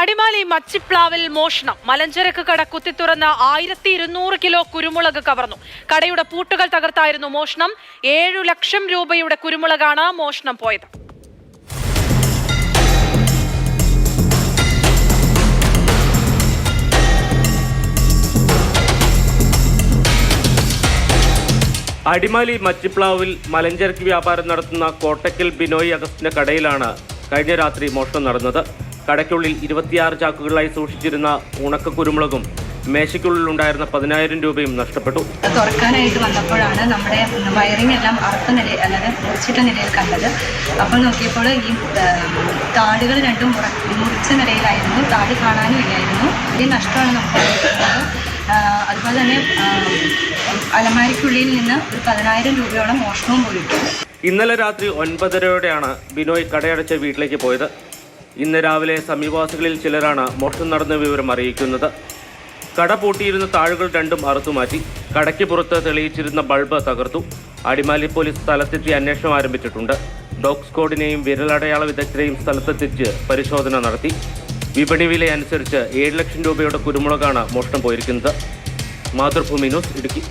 അടിമാലി മച്ചിപ്ലാവിൽ മോഷണം. മലഞ്ചരക്ക് കട കുത്തിത്തുറന്ന് 1200 കിലോ കുരുമുളക് കവർന്നു. കടയുടെ പൂട്ടുകൾ തകർത്തായിരുന്നു മോഷണം. 7 ലക്ഷം രൂപയുടെ കുരുമുളകാണ് മോഷണം പോയത്. അടിമാലി മച്ചിപ്ലാവിൽ മലഞ്ചരക്ക് വ്യാപാരം നടത്തുന്ന കോട്ടക്കൽ ബിനോയ് അഗസ്റ്റിന്റെ കടയിലാണ് കഴിഞ്ഞ രാത്രി മോഷണം നടന്നത്. കടയ്ക്കുള്ളിൽ 26 ചാക്കുകളായി സൂക്ഷിച്ചിരുന്ന ഉണക്ക കുരുമുളകും മേശയ്ക്കുള്ളിൽ ഉണ്ടായിരുന്ന 10,000 രൂപയും നഷ്ടപ്പെട്ടു. തുറക്കാനായിട്ട് വന്നപ്പോഴാണ് നമ്മുടെ വയറിംഗ് എല്ലാം അറുത്ത നിലയിൽ, അല്ലാതെ മുറിച്ചിട്ട നിലയിൽ കണ്ടത്. അപ്പോൾ നോക്കിയപ്പോൾ ഈ താടുകൾ രണ്ടും മുറിച്ച നിലയിലായിരുന്നു. താട് കാണാനും ഇല്ലായിരുന്നു. വലിയ നഷ്ടമാണ് നമുക്ക് അറിയിക്കുന്നത്. അതുപോലെ തന്നെ അലമാരിക്കുള്ളിൽ നിന്ന് ഒരു 10,000 രൂപയോളം മോഷണവും പോയിട്ടുണ്ട്. ഇന്നലെ രാത്രി 9:30യോടെയാണ് ബിനോയ് കടയടച്ച് വീട്ടിലേക്ക് പോയത്. ഇന്ന് രാവിലെ സമീപവാസികളിൽ ചിലരാണ് മോഷണം നടന്ന വിവരം അറിയിക്കുന്നത്. കട പൂട്ടിയിരുന്ന താഴുകൾ രണ്ടും അറുത്തുമാറ്റി. കടയ്ക്ക് പുറത്ത് തെളിയിച്ചിരുന്ന ബൾബ് തകർത്തു. അടിമാലി പോലീസ് സ്ഥലത്തെത്തി അന്വേഷണം ആരംഭിച്ചിട്ടുണ്ട്. ഡോഗ് സ്ക്വാഡിനെയും വിരലടയാള വിദഗ്ധരെയും സ്ഥലത്തെത്തിച്ച് പരിശോധന നടത്തി. വിപണി വില അനുസരിച്ച് 7 ലക്ഷം രൂപയുടെ കുരുമുളകാണ് മോഷണം പോയിരിക്കുന്നത്. മാതൃഭൂമി ന്യൂസ്, ഇടുക്കി.